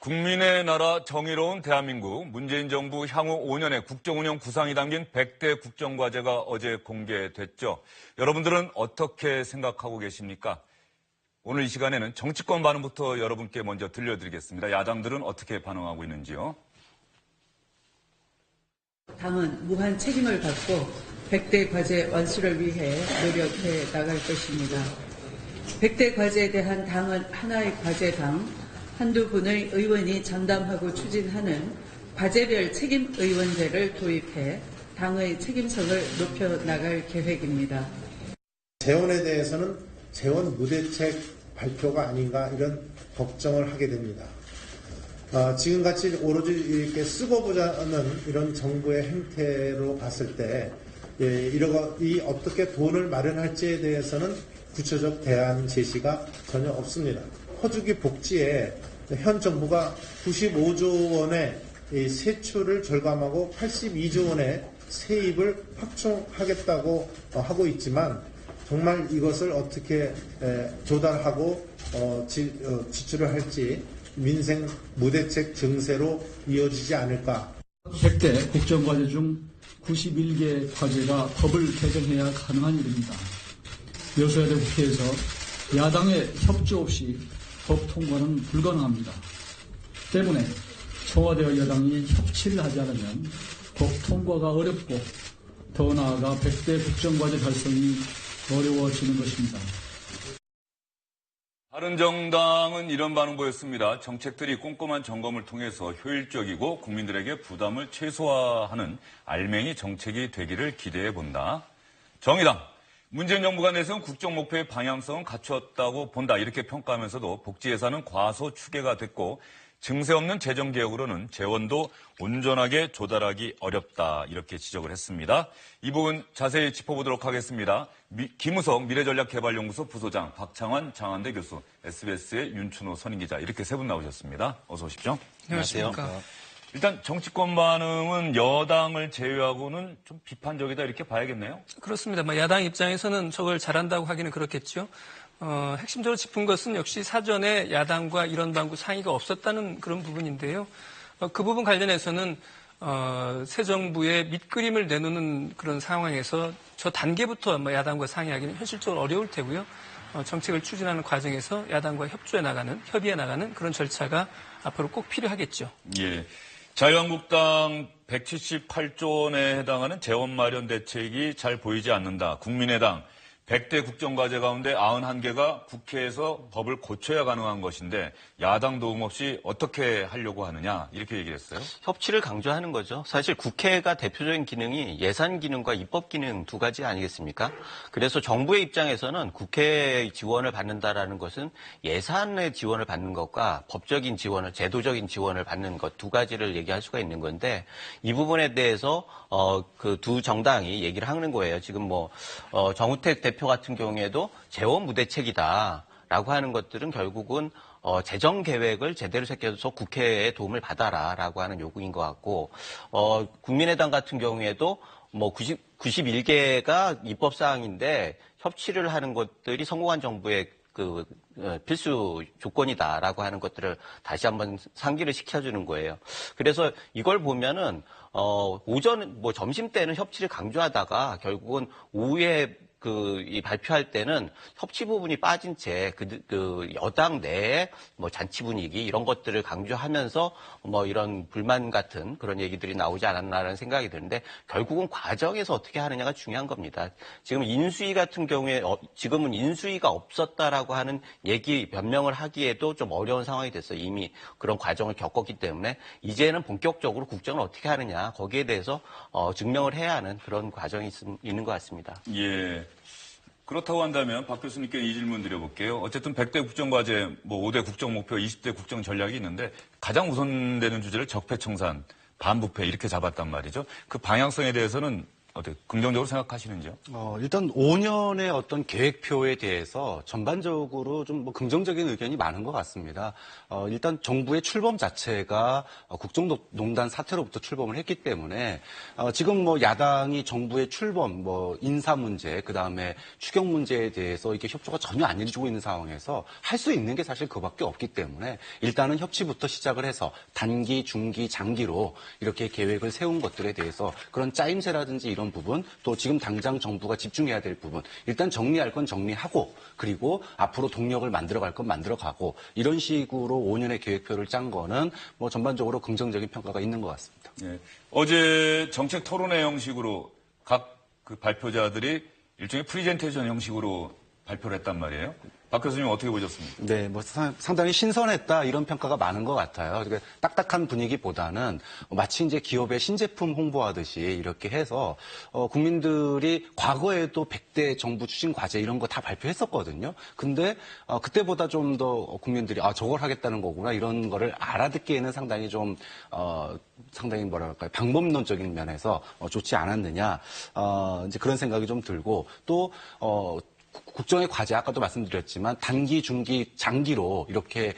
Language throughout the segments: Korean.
국민의 나라 정의로운 대한민국 문재인 정부 향후 5년의 국정운영 구상이 담긴 100대 국정과제가 어제 공개됐죠. 여러분들은 어떻게 생각하고 계십니까? 오늘 이 시간에는 정치권 반응부터 여러분께 먼저 들려드리겠습니다. 야당들은 어떻게 반응하고 있는지요? 당은 무한 책임을 갖고 100대 과제 완수를 위해 노력해 나갈 것입니다. 100대 과제에 대한 당은 하나의 과제당, 한두 분의 의원이 전담하고 추진하는 과제별 책임 의원제를 도입해 당의 책임성을 높여 나갈 계획입니다. 재원에 대해서는 재원 무대책 발표가 아닌가 이런 걱정을 하게 됩니다. 지금같이 오로지 이렇게 쓰고 보자는 이런 정부의 행태로 봤을 때 이 어떻게 돈을 마련할지에 대해서는 구체적 대안 제시가 전혀 없습니다. 퍼주기 복지에 현 정부가 95조 원의 세출을 절감하고 82조 원의 세입을 확충하겠다고 하고 있지만 정말 이것을 어떻게 조달하고 지출을 할지 민생 무대책 증세로 이어지지 않을까. 100대 국정과제 중 91개 과제가 법을 개정해야 가능한 일입니다. 여소야대 국회에서 야당의 협조 없이 법 통과는 불가능합니다. 때문에 청와대와 여당이 협치를 하지 않으면 법 통과가 어렵고 더 나아가 100대 국정과제 달성이 어려워지는 것입니다. 바른정당은 이런 반응 보였습니다. 정책들이 꼼꼼한 점검을 통해서 효율적이고 국민들에게 부담을 최소화하는 알맹이 정책이 되기를 기대해 본다. 정의당, 문재인 정부가 내세운 국정 목표의 방향성은 갖추었다고 본다. 이렇게 평가하면서도 복지 예산은 과소 추계가 됐고 증세 없는 재정 개혁으로는 재원도 온전하게 조달하기 어렵다. 이렇게 지적을 했습니다. 이 부분 자세히 짚어보도록 하겠습니다. 김우석 미래전략개발연구소 부소장, 박창환 장한대 교수, SBS의 윤춘호 선임기자 이렇게 세 분 나오셨습니다. 어서 오십시오. 안녕하십니까. 일단 정치권 반응은 여당을 제외하고는 좀 비판적이다 이렇게 봐야겠네요. 그렇습니다. 야당 입장에서는 저걸 잘한다고 하기는 그렇겠죠. 핵심적으로 짚은 것은 역시 사전에 야당과 이런 방구 상의가 없었다는 그런 부분인데요. 그 부분 관련해서는 새 정부의 밑그림을 내놓는 그런 상황에서 저 단계부터 야당과 상의하기는 현실적으로 어려울 테고요. 정책을 추진하는 과정에서 야당과 협의해 나가는 그런 절차가 앞으로 꼭 필요하겠죠. 예. 자유한국당 178조 원에 해당하는 재원 마련 대책이 잘 보이지 않는다. 국민의당 100대 국정과제 가운데 91개가 국회에서 법을 고쳐야 가능한 것인데 야당 도움 없이 어떻게 하려고 하느냐 이렇게 얘기를 했어요. 협치를 강조하는 거죠. 사실 국회가 대표적인 기능이 예산 기능과 입법 기능 두 가지 아니겠습니까? 그래서 정부의 입장에서는 국회의 지원을 받는다라는 것은 예산의 지원을 받는 것과 법적인 지원을, 제도적인 지원을 받는 것 두 가지를 얘기할 수가 있는 건데 이 부분에 대해서 그 두 정당이 얘기를 하는 거예요. 지금 정우택 대표 같은 경우에도 재원 무대책이다라고 하는 것들은 결국은 재정 계획을 제대로 새겨서 국회의 도움을 받아라라고 하는 요구인 것 같고 국민의당 같은 경우에도 91개가 입법 사항인데 협치를 하는 것들이 성공한 정부의 필수 조건이다라고 하는 것들을 다시 한번 상기를 시켜주는 거예요. 그래서 이걸 보면은 점심 때는 협치를 강조하다가 결국은 오후에 이 발표할 때는 협치 부분이 빠진 채 여당 내에 잔치 분위기 이런 것들을 강조하면서 이런 불만 같은 그런 얘기들이 나오지 않았나라는 생각이 드는데 결국은 과정에서 어떻게 하느냐가 중요한 겁니다. 지금 인수위 같은 경우에 지금은 인수위가 없었다라고 하는 변명을 하기에도 좀 어려운 상황이 됐어요. 이미 그런 과정을 겪었기 때문에 이제는 본격적으로 국정을 어떻게 하느냐 거기에 대해서 증명을 해야 하는 그런 과정이 있는 것 같습니다. 예. 그렇다고 한다면 박 교수님께 이 질문 드려볼게요. 어쨌든 100대 국정과제, 5대 국정목표, 20대 국정전략이 있는데 가장 우선되는 주제를 적폐청산, 반부패 이렇게 잡았단 말이죠. 그 방향성에 대해서는 어떻게 긍정적으로 생각하시는지요? 일단 5년의 어떤 계획표에 대해서 전반적으로 좀 뭐 긍정적인 의견이 많은 것 같습니다. 일단 정부의 출범 자체가 국정농단 사태로부터 출범을 했기 때문에 지금 뭐 야당이 정부의 출범, 뭐 인사 문제, 그 다음에 추경 문제에 대해서 이게 협조가 전혀 안 이루어지고 있는 상황에서 할 수 있는 게 사실 그밖에 없기 때문에 일단은 협치부터 시작을 해서 단기, 중기, 장기로 이렇게 계획을 세운 것들에 대해서 그런 짜임새라든지 이런 부분, 또 지금 당장 정부가 집중해야 될 부분, 일단 정리할 건 정리하고, 그리고 앞으로 동력을 만들어갈 건 만들어가고, 이런 식으로 5년의 계획표를 짠 거는 뭐 전반적으로 긍정적인 평가가 있는 것 같습니다. 예. 어제 정책 토론회 형식으로 각 그 발표자들이 일종의 프리젠테이션 형식으로 발표를 했단 말이에요. 박 교수님 어떻게 보셨습니까? 네, 뭐 상당히 신선했다 이런 평가가 많은 것 같아요. 그러니까 딱딱한 분위기보다는 마치 이제 기업의 신제품 홍보하듯이 이렇게 해서 국민들이 과거에도 100대 정부 추진 과제 이런 거 다 발표했었거든요. 근데 그때보다 좀 더 국민들이 저걸 하겠다는 거구나 이런 거를 알아듣기에는 상당히 좀 상당히 뭐랄까요 방법론적인 면에서 좋지 않았느냐 이제 그런 생각이 좀 들고 또 국정의 과제 아까도 말씀드렸지만 단기, 중기, 장기로 이렇게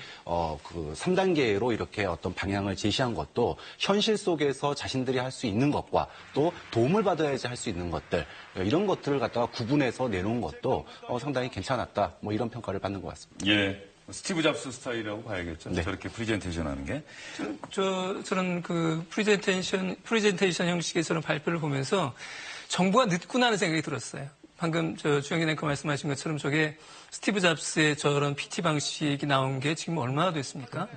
그 3단계로 이렇게 어떤 방향을 제시한 것도 현실 속에서 자신들이 할 수 있는 것과 또 도움을 받아야지 할 수 있는 것들 이런 것들을 갖다가 구분해서 내놓은 것도 상당히 괜찮았다. 뭐 이런 평가를 받는 것 같습니다. 예. 스티브 잡스 스타일이라고 봐야겠죠. 네. 저렇게 프리젠테이션 하는 게. 저는 그 프리젠테이션 형식에서는 발표를 보면서 정부가 늦구나 하는 생각이 들었어요. 방금 주영기 앵커 말씀하신 것처럼 저게 스티브 잡스의 저런 PT 방식이 나온 게 지금 얼마나 됐습니까?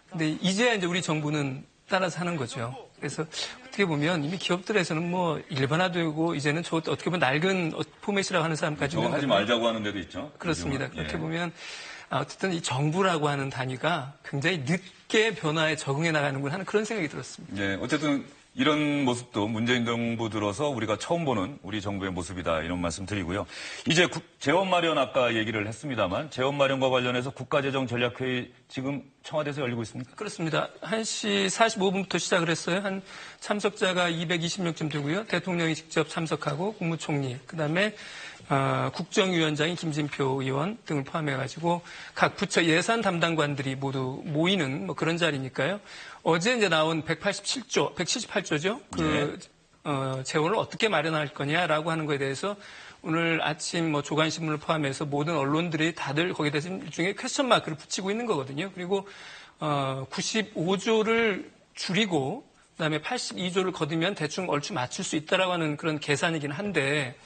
근데 이제야 이제 우리 정부는 따라서 하는 거죠. 그래서 어떻게 보면 이미 기업들에서는 뭐 일반화되고 이제는 저 어떻게 보면 낡은 포맷이라고 하는 사람까지 저거 하지 말자고 하는 데도 있죠. 그렇습니다. 예. 그렇게 보면 어쨌든 이 정부라고 하는 단위가 굉장히 늦게 변화에 적응해 나가는구나 하는 그런 생각이 들었습니다. 예, 어쨌든 이런 모습도 문재인 정부 들어서 우리가 처음 보는 우리 정부의 모습이다 이런 말씀 드리고요. 이제 재원 마련 아까 얘기를 했습니다만 재원 마련과 관련해서 국가재정전략회의 지금 청와대에서 열리고 있습니까? 그렇습니다. 1시 45분부터 시작을 했어요. 한 참석자가 220명쯤 되고요. 대통령이 직접 참석하고 국무총리, 그다음에 국정위원장인 김진표 의원 등을 포함해가지고 각 부처 예산 담당관들이 모두 모이는 뭐 그런 자리니까요. 어제 이제 나온 178조죠. 재원을 어떻게 마련할 거냐라고 하는 거에 대해서 오늘 아침 뭐 조간신문을 포함해서 모든 언론들이 다들 거기에 대해서 일종의 퀘스천 마크를 붙이고 있는 거거든요. 그리고 95조를 줄이고 그다음에 82조를 거두면 대충 얼추 맞출 수 있다라고 하는 그런 계산이긴 한데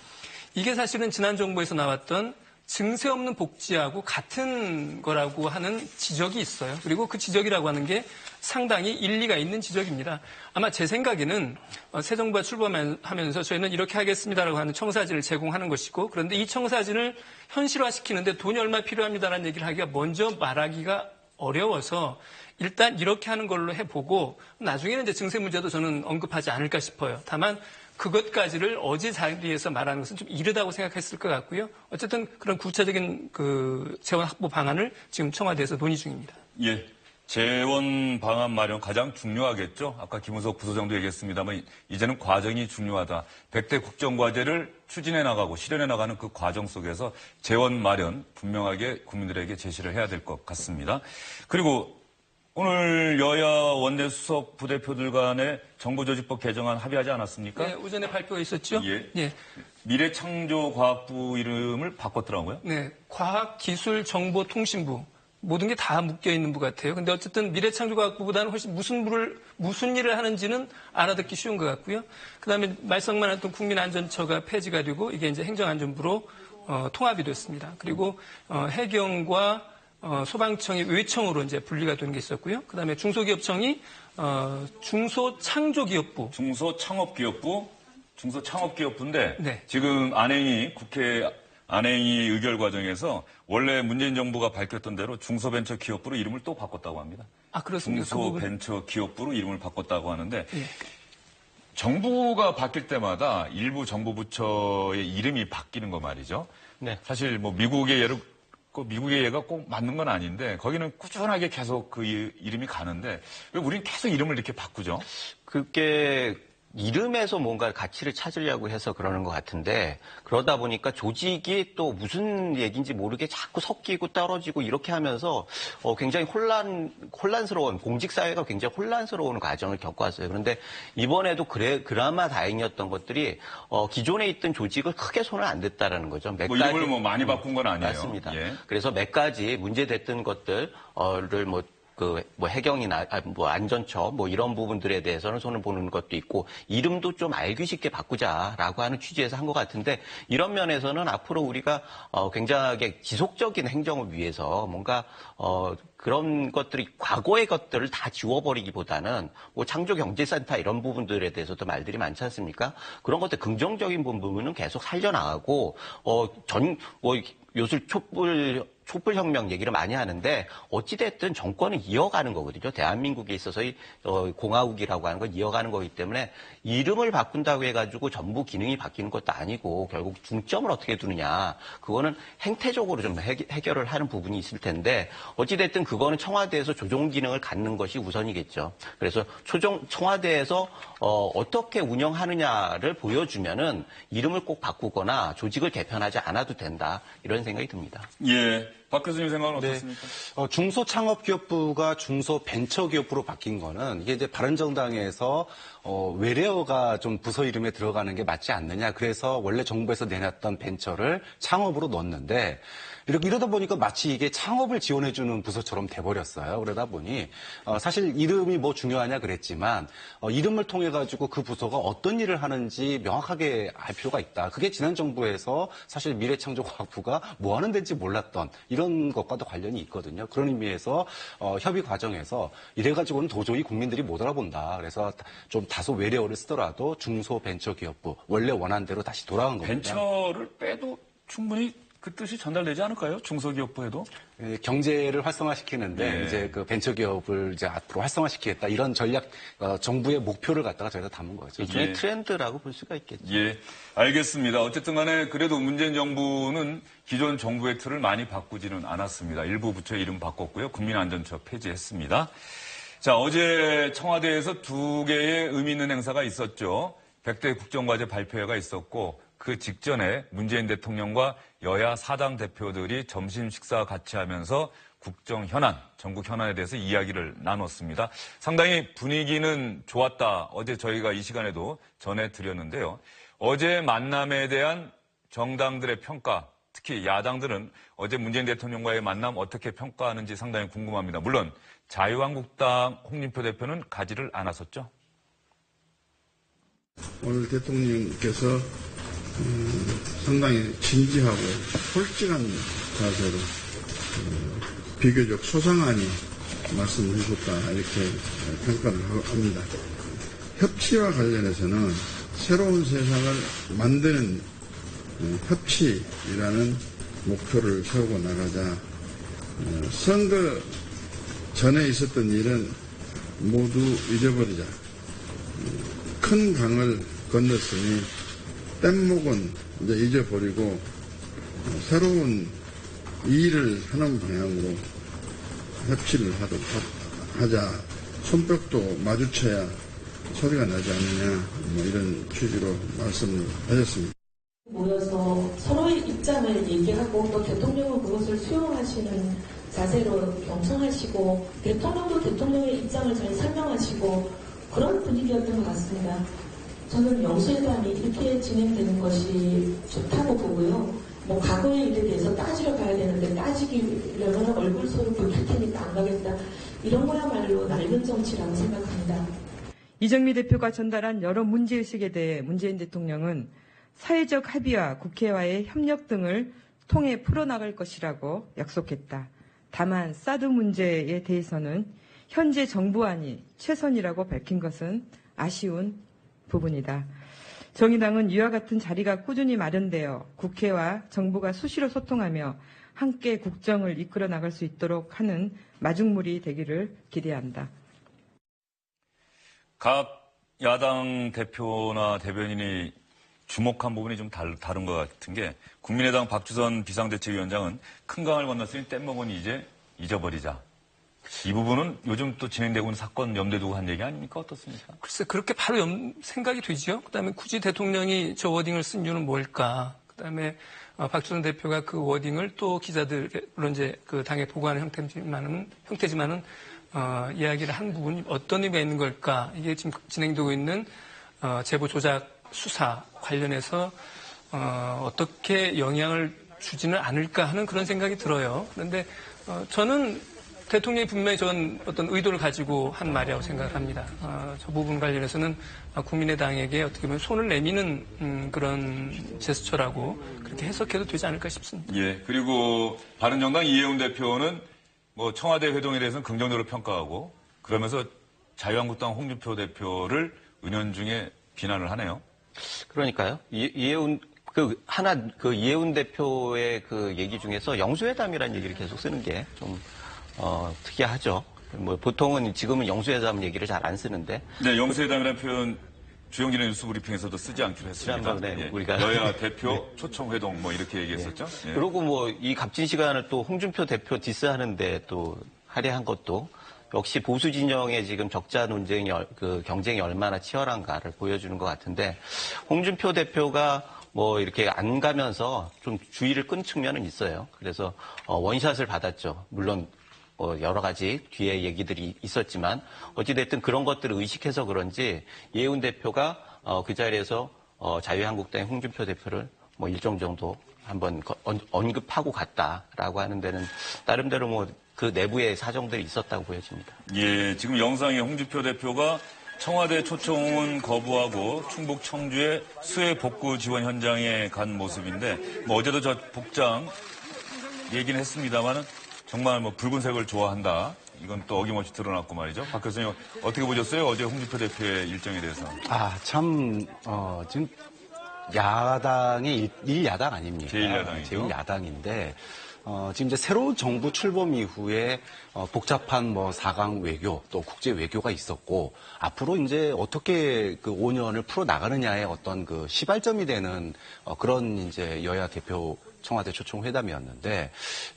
이게 사실은 지난 정부에서 나왔던 증세 없는 복지하고 같은 거라고 하는 지적이 있어요. 그리고 그 지적이라고 하는 게 상당히 일리가 있는 지적입니다. 아마 제 생각에는 새 정부가 출범하면서 저희는 이렇게 하겠습니다라고 하는 청사진을 제공하는 것이고 그런데 이 청사진을 현실화시키는데 돈이 얼마 필요합니다라는 얘기를 하기가 먼저 말하기가 어려워서 일단 이렇게 하는 걸로 해보고 나중에는 이제 증세 문제도 저는 언급하지 않을까 싶어요. 다만 그것까지를 어제 자리에서 말하는 것은 좀 이르다고 생각했을 것 같고요. 어쨌든 그런 구체적인 그 재원 확보 방안을 지금 청와대에서 논의 중입니다. 예. 재원 방안 마련 가장 중요하겠죠. 아까 김우석 부소장도 얘기했습니다만 이제는 과정이 중요하다. 100대 국정과제를 추진해 나가고 실현해 나가는 그 과정 속에서 재원 마련 분명하게 국민들에게 제시를 해야 될 것 같습니다. 그리고 오늘 여야 원내수석 부대표들 간에 정보조직법 개정안 합의하지 않았습니까? 네, 오전에 발표가 있었죠. 예. 미래창조과학부 이름을 바꿨더라고요. 네, 과학기술정보통신부. 모든 게 다 묶여 있는 부 같아요. 근데 어쨌든 미래창조과학부보다는 훨씬 무슨 일을 하는지는 알아듣기 쉬운 것 같고요. 그다음에 말썽만 했던 국민안전처가 폐지가 되고 이게 이제 행정안전부로 통합이 됐습니다. 그리고 해경과 소방청이 외청으로 이제 분리가 된 게 있었고요. 그다음에 중소기업청이 중소창조기업부. 중소창업기업부인데 네. 지금 국회 안행위 의결 과정에서 원래 문재인 정부가 밝혔던 대로 중소벤처기업부로 이름을 또 바꿨다고 합니다. 아, 그렇습니다. 중소벤처기업부로 이름을 바꿨다고 하는데 예. 정부가 바뀔 때마다 일부 정부 부처의 이름이 바뀌는 거 말이죠. 네. 사실 뭐 미국의 예가 꼭 맞는 건 아닌데 거기는 꾸준하게 계속 그 이름이 가는데 왜 우리는 계속 이름을 이렇게 바꾸죠? 그게 이름에서 뭔가 가치를 찾으려고 해서 그러는 것 같은데 그러다 보니까 조직이 또 무슨 얘기인지 모르게 자꾸 섞이고 떨어지고 이렇게 하면서 굉장히 혼란스러운 공직사회가 굉장히 혼란스러운 과정을 겪어왔어요. 그런데 이번에도 그나마 다행이었던 것들이 기존에 있던 조직을 크게 손을 안 댔다라는 거죠. 몇 가지 이름을 많이 바꾼 건 아니에요. 맞습니다. 예. 그래서 몇 가지 문제됐던 것들을 해경이나 안전처 이런 부분들에 대해서는 손을 보는 것도 있고 이름도 좀 알기 쉽게 바꾸자라고 하는 취지에서 한 것 같은데 이런 면에서는 앞으로 우리가 굉장하게 지속적인 행정을 위해서 뭔가 그런 것들이 과거의 것들을 다 지워버리기보다는 창조경제센터 이런 부분들에 대해서도 말들이 많지 않습니까? 그런 것들 긍정적인 부분은 계속 살려나가고 요즘 촛불혁명 얘기를 많이 하는데 어찌됐든 정권은 이어가는 거거든요. 대한민국에 있어서 공화국이라고 하는 건 이어가는 거기 때문에 이름을 바꾼다고 해가지고 전부 기능이 바뀌는 것도 아니고 결국 중점을 어떻게 두느냐. 그거는 행태적으로 좀 해결을 하는 부분이 있을 텐데 어찌됐든 그거는 청와대에서 조정 기능을 갖는 것이 우선이겠죠. 그래서 청와대에서 어떻게 운영하느냐를 보여주면은 이름을 꼭 바꾸거나 조직을 개편하지 않아도 된다. 이런 생각이 듭니다. 예. 박 교수님 생각은 어떻습니까? 중소창업기업부가 중소벤처기업부로 바뀐 거는 이게 이제 바른정당에서 외래어가 좀 부서 이름에 들어가는 게 맞지 않느냐. 그래서 원래 정부에서 내놨던 벤처를 창업으로 넣었는데 이러다 보니까 마치 이게 창업을 지원해주는 부서처럼 돼버렸어요. 그러다 보니 사실 이름이 뭐 중요하냐 그랬지만 이름을 통해 가지고 그 부서가 어떤 일을 하는지 명확하게 알 필요가 있다. 그게 지난 정부에서 사실 미래창조과학부가 뭐 하는 데인지 몰랐던 이런 것과도 관련이 있거든요. 그런 의미에서 협의 과정에서 이래가지고는 도저히 국민들이 못 알아본다. 그래서 좀 다소 외래어를 쓰더라도 중소벤처기업부 원래 원안대로 다시 돌아간 겁니다. 벤처를 빼도 충분히 그 뜻이 전달되지 않을까요? 중소기업부에도? 경제를 활성화시키는데 예. 이제 그 벤처기업을 이제 앞으로 활성화시키겠다 이런 전략 정부의 목표를 갖다가 저희가 담은 거죠. 일종의 예. 트렌드라고 볼 수가 있겠죠. 예, 알겠습니다. 어쨌든 간에 그래도 문재인 정부는 기존 정부의 틀을 많이 바꾸지는 않았습니다. 일부 부처의 이름 바꿨고요. 국민안전처 폐지했습니다. 자, 어제 청와대에서 2개의 의미 있는 행사가 있었죠. 100대 국정과제 발표회가 있었고 그 직전에 문재인 대통령과 여야 4당 대표들이 점심 식사 같이 하면서 국정 현안, 전국 현안에 대해서 이야기를 나눴습니다. 상당히 분위기는 좋았다. 어제 저희가 이 시간에도 전해드렸는데요. 어제 만남에 대한 정당들의 평가, 특히 야당들은 어제 문재인 대통령과의 만남 어떻게 평가하는지 상당히 궁금합니다. 물론 자유한국당 홍준표 대표는 가지를 않았었죠. 오늘 대통령께서 상당히 진지하고 솔직한 자세로 비교적 소상하니 말씀을 해줬다 이렇게 평가를 합니다. 협치와 관련해서는 새로운 세상을 만드는 협치라는 목표를 세우고 나가자. 선거 전에 있었던 일은 모두 잊어버리자. 큰 강을 건넜으니 뗏목은 이제 잊어버리고 새로운 일을 하는 방향으로 협치를 하자. 손뼉도 마주쳐야 소리가 나지 않느냐 이런 취지로 말씀을 하셨습니다. 모여서 서로의 입장을 얘기하고 또 대통령은 그것을 수용하시는 자세로 경청하시고 대통령도 대통령의 입장을 잘 설명하시고 그런 분위기였던 것 같습니다. 저는 영수회담이 이렇게 진행되는 것이 좋다고 보고요. 과거의 일에 대해서 따지러 가야 되는데 따지기려면 얼굴 서로 붉힐 테니까 안 가겠다. 이런 거야말로 낡은 정치라고 생각합니다. 이정미 대표가 전달한 여러 문제의식에 대해 문재인 대통령은 사회적 합의와 국회와의 협력 등을 통해 풀어나갈 것이라고 약속했다. 다만 사드 문제에 대해서는 현재 정부안이 최선이라고 밝힌 것은 아쉬운 부분이다. 정의당은 이와 같은 자리가 꾸준히 마련되어 국회와 정부가 수시로 소통하며 함께 국정을 이끌어 나갈 수 있도록 하는 마중물이 되기를 기대한다. 각 야당 대표나 대변인이 주목한 부분이 좀 다른 것 같은 게 국민의당 박주선 비상대책위원장은 큰 강을 건넜으니 뗏목은 이제 잊어버리자. 이 부분은 요즘 또 진행되고 있는 사건 염두에 두고 한 얘기 아닙니까? 어떻습니까? 글쎄 그렇게 바로 생각이 되죠. 그다음에 굳이 대통령이 저 워딩을 쓴 이유는 뭘까? 그다음에 박주선 대표가 그 워딩을 또 기자들 물론 이제 그 당에 보고하는 형태지만은 이야기를 한 부분이 어떤 의미가 있는 걸까? 이게 지금 진행되고 있는 제보 조작 수사 관련해서 어떻게 영향을 주지는 않을까 하는 그런 생각이 들어요. 그런데 저는 대통령이 분명히 저는 어떤 의도를 가지고 한 말이라고 생각합니다. 저 부분 관련해서는 국민의당에게 어떻게 보면 손을 내미는 그런 제스처라고 그렇게 해석해도 되지 않을까 싶습니다. 예. 그리고 바른정당 이해운 대표는 뭐 청와대 회동에 대해서는 긍정적으로 평가하고 그러면서 자유한국당 홍준표 대표를 은연중에 비난을 하네요. 그러니까요. 이해운 이해운 대표의 그 얘기 중에서 영수회담이라는 얘기를 계속 쓰는 게 좀 특이하죠. 뭐 보통은 지금은 영수회담 얘기를 잘 안 쓰는데. 네, 영수회담이라는 표현 주영진의 뉴스 브리핑에서도 쓰지 않기로 했습니다. 지난번에 예. 우리가 여야 대표 초청 회동 뭐 이렇게 얘기했었죠. 예. 예. 그리고 뭐 이 값진 시간을 또 홍준표 대표 디스하는데 또 할애한 것도 역시 보수 진영의 지금 적자 논쟁이 그 경쟁이 얼마나 치열한가를 보여주는 것 같은데 홍준표 대표가 뭐 이렇게 안 가면서 좀 주의를 끈 측면은 있어요. 그래서 원샷을 받았죠. 물론 여러 가지 뒤에 얘기들이 있었지만 어찌됐든 그런 것들을 의식해서 그런지 이해운 대표가 그 자리에서 자유한국당의 홍준표 대표를 뭐 일정 정도 한번 언급하고 갔다라고 하는 데는 나름대로 뭐 그 내부의 사정들이 있었다고 보여집니다. 예, 지금 영상에 홍준표 대표가 청와대 초청은 거부하고 충북 청주의 수해 복구 지원 현장에 간 모습인데 뭐 어제도 저 복장 얘기는 했습니다만은 정말 뭐 붉은색을 좋아한다. 이건 또 어김없이 드러났고 말이죠. 박 교수님 어떻게 보셨어요? 어제 홍준표 대표의 일정에 대해서. 참 지금 야당의 일야당 아닙니까? 제1야당이죠. 제1야당인데 지금 이제 새로운 정부 출범 이후에 복잡한 뭐 4강 외교 또 국제 외교가 있었고 앞으로 이제 어떻게 그 5년을 풀어 나가느냐의 어떤 그 시발점이 되는 그런 이제 여야 대표 청와대 초청 회담이었는데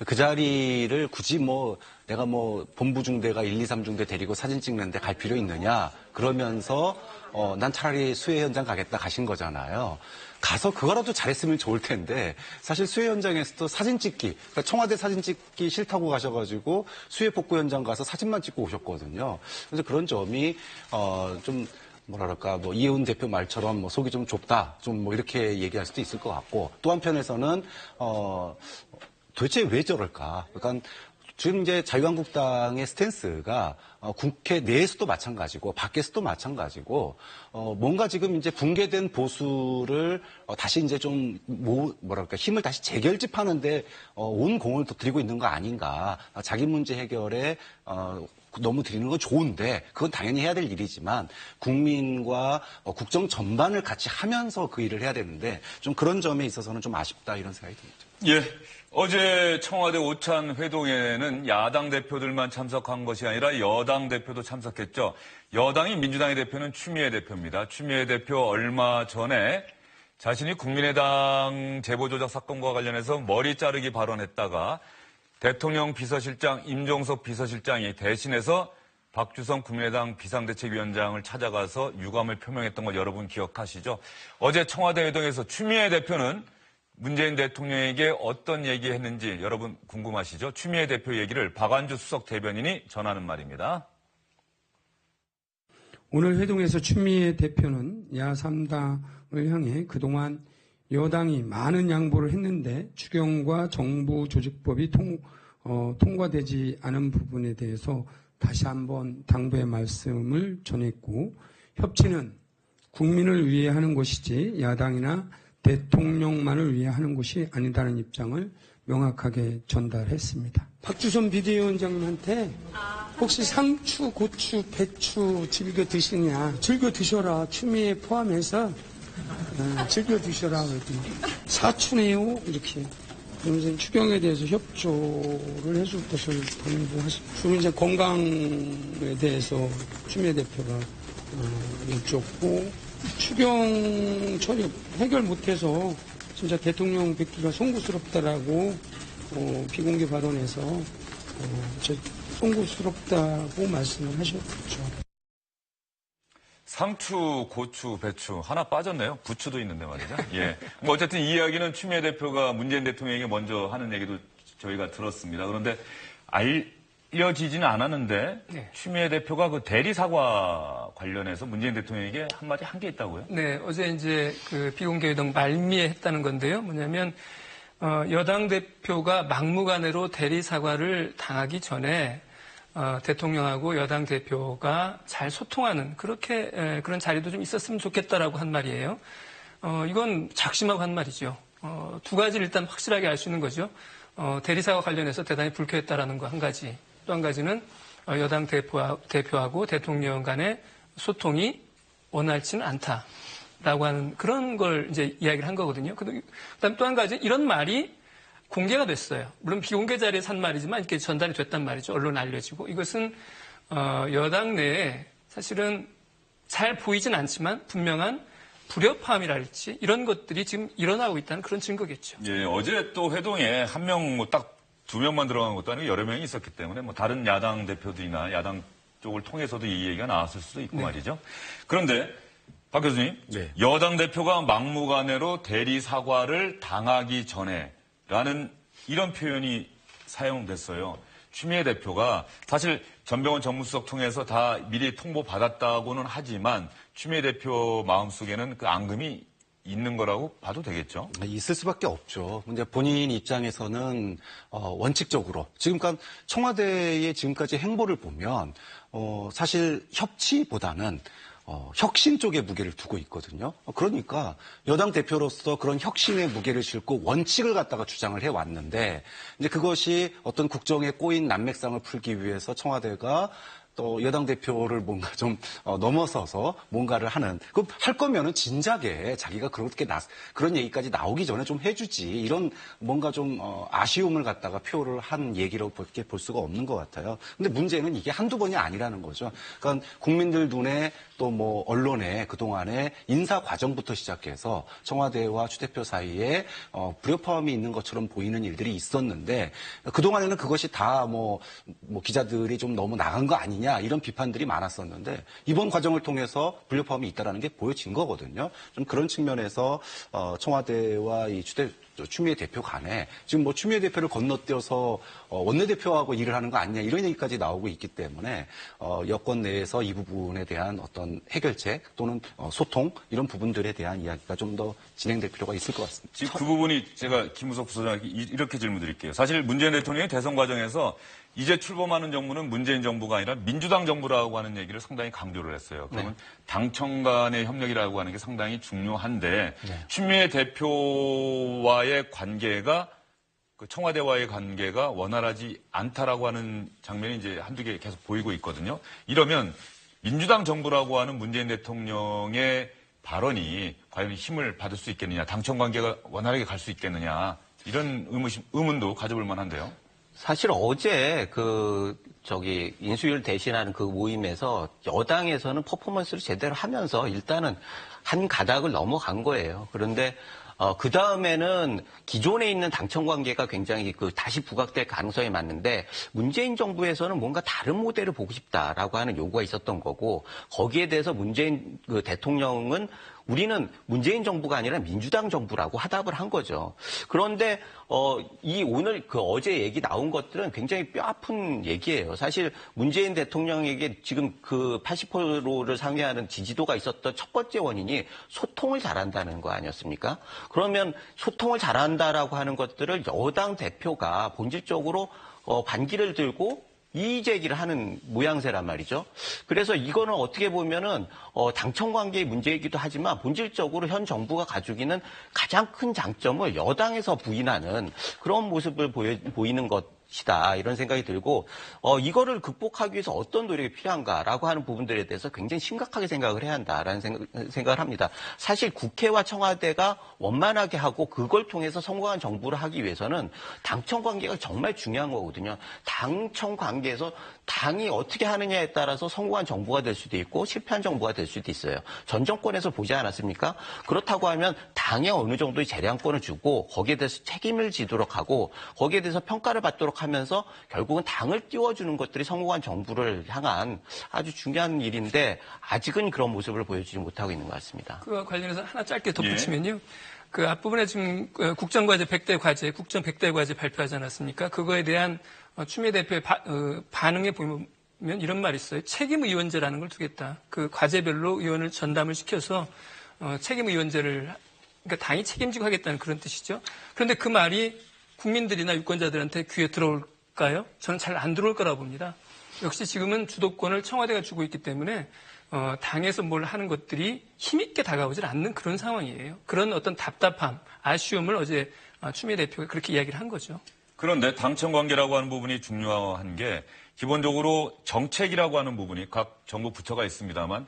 그 자리를 굳이 뭐 내가 뭐 본부 중대가 1, 2, 3중대 데리고 사진 찍는데 갈 필요 있느냐 그러면서 난 차라리 수해 현장 가겠다 가신 거잖아요. 가서 그거라도 잘했으면 좋을 텐데 사실 수해 현장에서도 사진 찍기 그러니까 청와대 사진 찍기 싫다고 가셔가지고 수해 복구 현장 가서 사진만 찍고 오셨거든요. 그래서 그런 점이 좀 뭐랄까 뭐 이해운 대표 말처럼 뭐 속이 좀 좁다 좀 뭐 이렇게 얘기할 수도 있을 것 같고 또 한편에서는 도대체 왜 저럴까? 그러니까 지금 이제 자유한국당의 스탠스가 국회 내에서도 마찬가지고 밖에서도 마찬가지고 뭔가 지금 이제 붕괴된 보수를 다시 이제 좀 뭐랄까 힘을 다시 재결집하는데 온 공을 더 들이고 있는 거 아닌가? 자기 문제 해결에 너무 드리는 건 좋은데 그건 당연히 해야 될 일이지만 국민과 국정 전반을 같이 하면서 그 일을 해야 되는데 좀 그런 점에 있어서는 좀 아쉽다 이런 생각이 듭니다. 예. 어제 청와대 오찬 회동에는 야당 대표들만 참석한 것이 아니라 여당 대표도 참석했죠. 여당이 민주당의 대표는 추미애 대표입니다. 추미애 대표 얼마 전에 자신이 국민의당 제보조작 사건과 관련해서 머리 자르기 발언했다가 대통령 비서실장 임종석 비서실장이 대신해서 박주선 국민의당 비상대책위원장을 찾아가서 유감을 표명했던 걸 여러분 기억하시죠? 어제 청와대 회동에서 추미애 대표는 문재인 대통령에게 어떤 얘기했는지 여러분 궁금하시죠? 추미애 대표 얘기를 박완주 수석 대변인이 전하는 말입니다. 오늘 회동에서 추미애 대표는 야3당을 향해 그동안 여당이 많은 양보를 했는데 추경과 정부 조직법이 통과되지 않은 부분에 대해서 다시 한번 당부의 말씀을 전했고 협치는 국민을 위해 하는 것이지 야당이나 대통령만을 위해 하는 것이 아니다는 입장을 명확하게 전달했습니다. 박주선 비대위원장님한테 혹시 상추, 고추, 배추 즐겨 드시냐? 즐겨 드셔라. 추미애 포함해서 즐겨 드셔라. 그랬더니 사추네요. 이렇게. 그러면서 추경에 대해서 협조를 해줄 것을 당부하시고 주로 이제 건강에 대해서 추미애 대표가 여쭙고 추경 처리 해결 못해서 진짜 대통령 뵙기가 송구스럽다라고 비공개 발언에서 송구스럽다고 말씀을 하셨죠. 상추, 고추, 배추 하나 빠졌네요. 부추도 있는데 말이죠. 예. 뭐 어쨌든 이 이야기는 추미애 대표가 문재인 대통령에게 먼저 하는 얘기도 저희가 들었습니다. 그런데 알려지지는 않았는데 네. 추미애 대표가 그 대리 사과 관련해서 문재인 대통령에게 한마디 한 게 있다고요? 네, 어제 이제 그 비공개 회동 말미에 했다는 건데요. 뭐냐면 여당 대표가 막무가내로 대리 사과를 당하기 전에 대통령하고 여당 대표가 잘 소통하는 그런 자리도 좀 있었으면 좋겠다라고 한 말이에요. 이건 작심하고 한 말이죠. 두 가지를 일단 확실하게 알 수 있는 거죠. 대리사과 관련해서 대단히 불쾌했다라는 거 한 가지. 또 한 가지는 여당 대표하고 대통령 간의 소통이 원활치는 않다라고 하는 그런 걸 이제 이야기를 한 거거든요. 그다음 또 한 가지 이런 말이 공개가 됐어요. 물론 비공개 자리에서 한 말이지만 이렇게 전달이 됐단 말이죠. 언론에 알려지고. 이것은 여당 내에 사실은 잘 보이진 않지만 분명한 불협화음이랄지 이런 것들이 지금 일어나고 있다는 그런 증거겠죠. 예, 어제 또 회동에 한 명, 뭐 딱 두 명만 들어간 것도 아니고 여러 명이 있었기 때문에 뭐 다른 야당 대표들이나 야당 쪽을 통해서도 이 얘기가 나왔을 수도 있고 네. 말이죠. 그런데 박 교수님, 네. 여당 대표가 막무가내로 대리 사과를 당하기 전에라는 이런 표현이 사용됐어요. 추미애 대표가 사실 전병헌 정무수석 통해서 다 미리 통보받았다고는 하지만 추미애 대표 마음속에는 그 앙금이 있는 거라고 봐도 되겠죠? 있을 수밖에 없죠. 근데 본인 입장에서는 원칙적으로 지금까지 청와대의 지금까지 행보를 보면 사실 협치보다는 혁신 쪽에 무게를 두고 있거든요. 그러니까 여당 대표로서 그런 혁신의 무게를 싣고 원칙을 갖다가 주장을 해왔는데 이제 그것이 어떤 국정에 꼬인 난맥상을 풀기 위해서 청와대가 또 여당 대표를 뭔가 좀 넘어서서 뭔가를 하는 그 할 거면은 진작에 자기가 그런 얘기까지 나오기 전에 좀 해주지 이런 뭔가 좀 아쉬움을 갖다가 표를 한 얘기로밖에 볼 수가 없는 것 같아요. 근데 문제는 이게 한두 번이 아니라는 거죠. 그러니까 국민들 눈에 또 뭐 언론에 그동안에 인사 과정부터 시작해서 청와대와 추 대표 사이에 불협화음이 있는 것처럼 보이는 일들이 있었는데 그동안에는 그것이 다 뭐 기자들이 좀 너무 나간 거 아니냐 이런 비판들이 많았었는데 이번 과정을 통해서 불협화음이 있다는 게 보여진 거거든요. 좀 그런 측면에서 청와대와 이 추미애 대표 간에 지금 뭐 추미애 대표를 건너뛰어서 원내대표하고 일을 하는 거 아니냐 이런 얘기까지 나오고 있기 때문에 여권 내에서 이 부분에 대한 어떤 해결책 또는 소통 이런 부분들에 대한 이야기가 좀 더 진행될 필요가 있을 것 같습니다. 지금 그 부분이 제가 김우석 부소장에게 이렇게 질문 드릴게요. 사실 문재인 대통령이 대선 과정에서 이제 출범하는 정부는 문재인 정부가 아니라 민주당 정부라고 하는 얘기를 상당히 강조를 했어요. 그러면 당청 간의 협력이라고 하는 게 상당히 중요한데 추미애 대표와의 관계가 그 청와대와의 관계가 원활하지 않다라고 하는 장면이 이제 한두 개 계속 보이고 있거든요. 이러면 민주당 정부라고 하는 문재인 대통령의 발언이 과연 힘을 받을 수 있겠느냐, 당청 관계가 원활하게 갈 수 있겠느냐 이런 의문도 가져볼 만한데요. 사실 어제 인수위를 대신하는 그 모임에서 여당에서는 퍼포먼스를 제대로 하면서 일단은 한 가닥을 넘어간 거예요. 그런데 그 다음에는 기존에 있는 당청 관계가 굉장히 다시 부각될 가능성이 많은데 문재인 정부에서는 뭔가 다른 모델을 보고 싶다라고 하는 요구가 있었던 거고 거기에 대해서 문재인 대통령은 우리는 문재인 정부가 아니라 민주당 정부라고 화답을 한 거죠. 그런데 오늘 어제 얘기 나온 것들은 굉장히 뼈아픈 얘기예요. 사실 문재인 대통령에게 지금 80%를 상회하는 지지도가 있었던 첫 번째 원인이 소통을 잘한다는 거 아니었습니까? 그러면 소통을 잘한다라고 하는 것들을 여당 대표가 본질적으로 반기를 들고 이의 제기를 하는 모양새란 말이죠. 그래서 이거는 어떻게 보면은 당청 관계의 문제이기도 하지만 본질적으로 현 정부가 가지고 있는 가장 큰 장점을 여당에서 부인하는 그런 모습을 보이는 것이다 이런 생각이 들고 이거를 극복하기 위해서 어떤 노력이 필요한가라고 하는 부분들에 대해서 굉장히 심각하게 생각을 해야 한다라는 생각을 합니다. 사실 국회와 청와대가 원만하게 하고 그걸 통해서 성공한 정부를 하기 위해서는 당청 관계가 정말 중요한 거거든요. 당청 관계에서 당이 어떻게 하느냐에 따라서 성공한 정부가 될 수도 있고 실패한 정부가 될 수도 있어요. 전 정권에서 보지 않았습니까? 그렇다고 하면 당에 어느 정도의 재량권을 주고 거기에 대해서 책임을 지도록 하고 거기에 대해서 평가를 받도록 하면서 결국은 당을 띄워주는 것들이 성공한 정부를 향한 아주 중요한 일인데 아직은 그런 모습을 보여주지 못하고 있는 것 같습니다. 그와 관련해서 하나 짧게 덧붙이면요. 그 앞부분에 지금 국정과제 100대 과제, 국정 100대 과제 발표하지 않았습니까? 그거에 대한 추미애 대표의 반응에 보면 이런 말이 있어요. 책임의원제라는 걸 두겠다. 그 과제별로 의원을 전담을 시켜서 책임의원제를, 그러니까 당이 책임지고 하겠다는 그런 뜻이죠. 그런데 그 말이 국민들이나 유권자들한테 귀에 들어올까요? 저는 잘 안 들어올 거라고 봅니다. 역시 지금은 주도권을 청와대가 주고 있기 때문에 당에서 뭘 하는 것들이 힘있게 다가오질 않는 그런 상황이에요. 그런 어떤 답답함, 아쉬움을 어제 추미애 대표가 그렇게 이야기를 한 거죠. 그런데 당청 관계라고 하는 부분이 중요한 게 기본적으로 정책이라고 하는 부분이 각 정부 부처가 있습니다만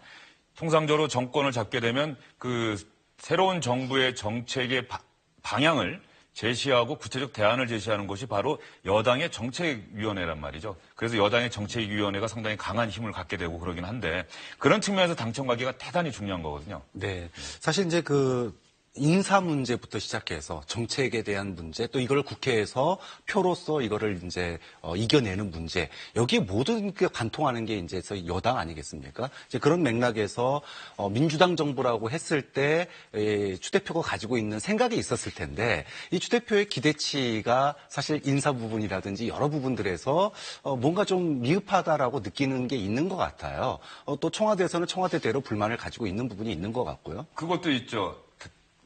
통상적으로 정권을 잡게 되면 그 새로운 정부의 정책의 방향을 제시하고 구체적 대안을 제시하는 것이 바로 여당의 정책위원회란 말이죠. 그래서 여당의 정책위원회가 상당히 강한 힘을 갖게 되고 그러긴 한데 그런 측면에서 당청 관계가 대단히 중요한 거거든요. 네. 사실 이제 인사 문제부터 시작해서 정책에 대한 문제, 또 이걸 국회에서 표로서 이거를 이제 이겨내는 문제, 여기 모든 게 관통하는 게 이제 여당 아니겠습니까? 이제 그런 맥락에서 민주당 정부라고 했을 때 추 대표가 가지고 있는 생각이 있었을 텐데 이 추 대표의 기대치가 사실 인사 부분이라든지 여러 부분들에서 뭔가 좀 미흡하다라고 느끼는 게 있는 것 같아요. 또 청와대에서는 청와대대로 불만을 가지고 있는 부분이 있는 것 같고요. 그것도 있죠.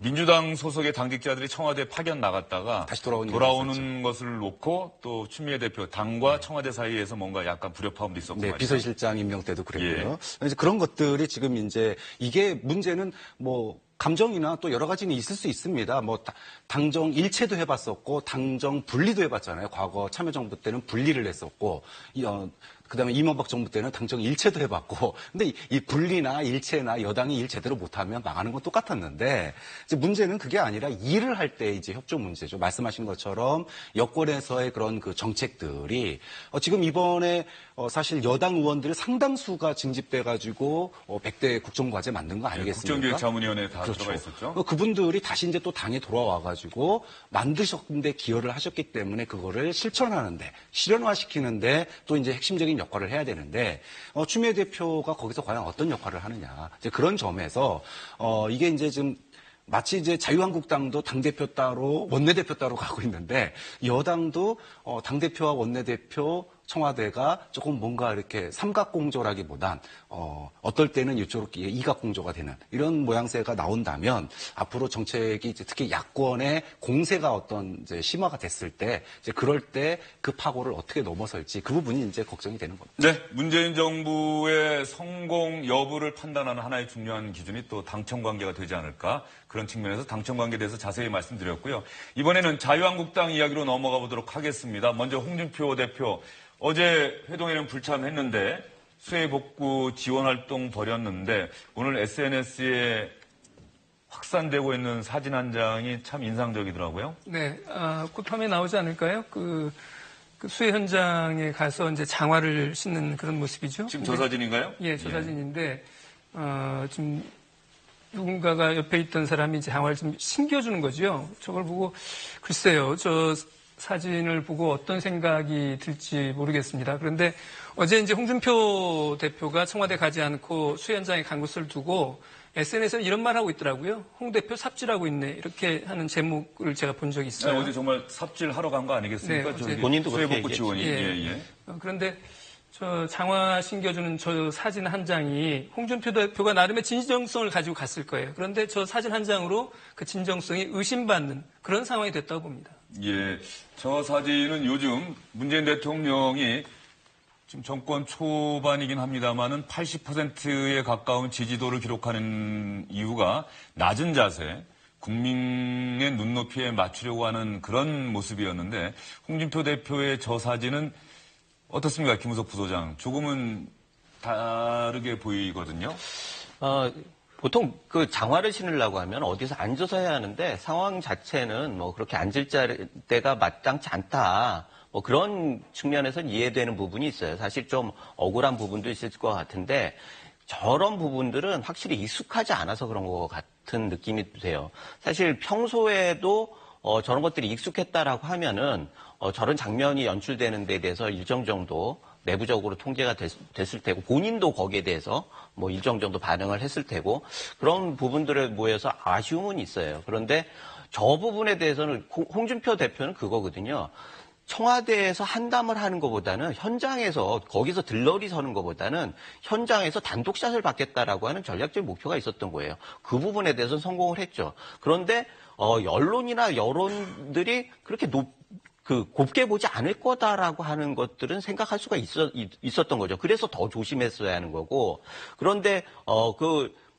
민주당 소속의 당직자들이 청와대 파견 나갔다가 다시 돌아오는 것을 놓고 또 추미애 대표 당과 청와대 사이에서 뭔가 약간 불협화음도 있었고 네, 말이죠. 비서실장 임명 때도 그랬고요. 이제 그런 것들이 지금 이제 이게 문제는 감정이나 또 여러 가지는 있을 수 있습니다. 당정 일체도 해봤었고 당정 분리도 해봤잖아요. 과거 참여정부 때는 분리를 했었고 그다음에 이명박 정부 때는 당정 일체도 해봤고, 근데 이 분리나 일체나 여당이 일 제대로 못하면 망하는 건 똑같았는데, 이제 문제는 그게 아니라 일을 할 때 이제 협조 문제죠. 말씀하신 것처럼 여권에서의 그런 그 정책들이 지금 이번에 사실 여당 의원들의 상당수가 징집돼가지고 100대 국정과제 만든 거 아니겠습니까? 국정기획자문위원회에 다 그렇죠. 들어가 있었죠. 그분들이 다시 이제 또 당에 돌아와가지고 만드셨는데 기여를 하셨기 때문에 그거를 실천하는데 실현화시키는데 또 이제 핵심적인 역할을 해야 되는데 추미애 대표가 거기서 과연 어떤 역할을 하느냐 이제 그런 점에서 이게 이제 지금 마치 이제 자유한국당도 당대표 따로 원내대표 따로 가고 있는데 여당도 당대표와 원내대표 청와대가 조금 뭔가 이렇게 삼각공조라기보단 어떨 때는 이쪽으로 이각공조가 되는 이런 모양새가 나온다면 앞으로 정책이 이제 특히 야권의 공세가 어떤 이제 심화가 됐을 때 이제 그럴 때 그 파고를 어떻게 넘어설지 그 부분이 이제 걱정이 되는 겁니다. 네, 문재인 정부의 성공 여부를 판단하는 하나의 중요한 기준이 또 당청 관계가 되지 않을까 그런 측면에서 당청 관계에 대해서 자세히 말씀드렸고요. 이번에는 자유한국당 이야기로 넘어가 보도록 하겠습니다. 먼저 홍준표 대표 어제 회동에는 불참했는데 수해 복구 지원 활동 벌였는데 오늘 SNS에 확산되고 있는 사진 한 장이 참 인상적이더라고요. 네, 곧 화면에 나오지 않을까요? 그 수해 현장에 가서 이제 장화를 신는 그런 모습이죠. 지금 저 사진인가요? 예, 저 사진인데 지금 누군가가 옆에 있던 사람이 이제 장화를 좀 신겨주는 거죠. 저걸 보고 글쎄요, 저 사진을 보고 어떤 생각이 들지 모르겠습니다. 그런데 어제 이제 홍준표 대표가 청와대 가지 않고 수해 현장에 간 것을 두고 SNS에서 이런 말 하고 있더라고요. 홍 대표 삽질하고 있네. 이렇게 하는 제목을 제가 본 적이 있어요. 네, 어제 정말 삽질하러 간 거 아니겠습니까? 네, 본인도 수해 그렇게 복구 지원이. 예. 그런데 저 장화 신겨주는 저 사진 한 장이 홍준표 대표가 나름의 진정성을 가지고 갔을 거예요. 그런데 저 사진 한 장으로 그 진정성이 의심받는 그런 상황이 됐다고 봅니다. 예, 저 사진은 요즘 문재인 대통령이 지금 정권 초반이긴 합니다만은 80%에 가까운 지지도를 기록하는 이유가 낮은 자세, 국민의 눈높이에 맞추려고 하는 그런 모습이었는데 홍준표 대표의 저 사진은 어떻습니까, 김우석 부소장? 조금은 다르게 보이거든요. 보통 그 장화를 신으려고 하면 어디서 앉아서 해야 하는데 상황 자체는 뭐 그렇게 앉을 때가 마땅치 않다. 그런 측면에서는 이해되는 부분이 있어요. 사실 좀 억울한 부분도 있을 것 같은데 저런 부분들은 확실히 익숙하지 않아서 그런 것 같은 느낌이 드세요. 사실 평소에도 저런 것들이 익숙했다라고 하면은 저런 장면이 연출되는 데 대해서 일정 정도 내부적으로 통제가 됐을 테고 본인도 거기에 대해서 뭐 일정 정도 반응을 했을 테고 그런 부분들에 모여서 아쉬움은 있어요. 그런데 저 부분에 대해서는 홍준표 대표는 그거거든요. 청와대에서 한담을 하는 것보다는 현장에서 거기서 들러리 서는 것보다는 현장에서 단독샷을 받겠다라고 하는 전략적인 목표가 있었던 거예요. 그 부분에 대해서는 성공을 했죠. 그런데 언론이나 여론들이 그렇게 곱게 보지 않을 거다라고 하는 것들은 생각할 수가 있었던 거죠. 그래서 더 조심했어야 하는 거고. 그런데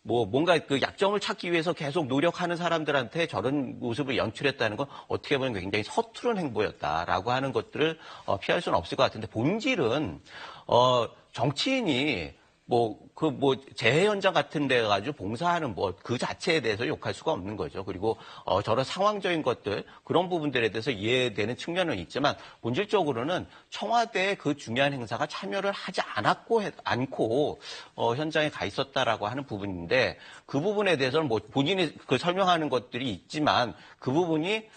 뭔가 그 약점을 찾기 위해서 계속 노력하는 사람들한테 저런 모습을 연출했다는 건 어떻게 보면 굉장히 서투른 행보였다라고 하는 것들을 피할 수는 없을 것 같은데 본질은 정치인이 재해 현장 같은 데 가지고 봉사하는 그 자체에 대해서 욕할 수가 없는 거죠. 그리고, 저런 상황적인 것들, 그런 부분들에 대해서 이해되는 측면은 있지만, 본질적으로는 청와대의 그 중요한 행사가 참여를 하지 않고, 현장에 가 있었다라고 하는 부분인데, 그 부분에 대해서는 본인이 설명하는 것들이 있지만, 그 부분이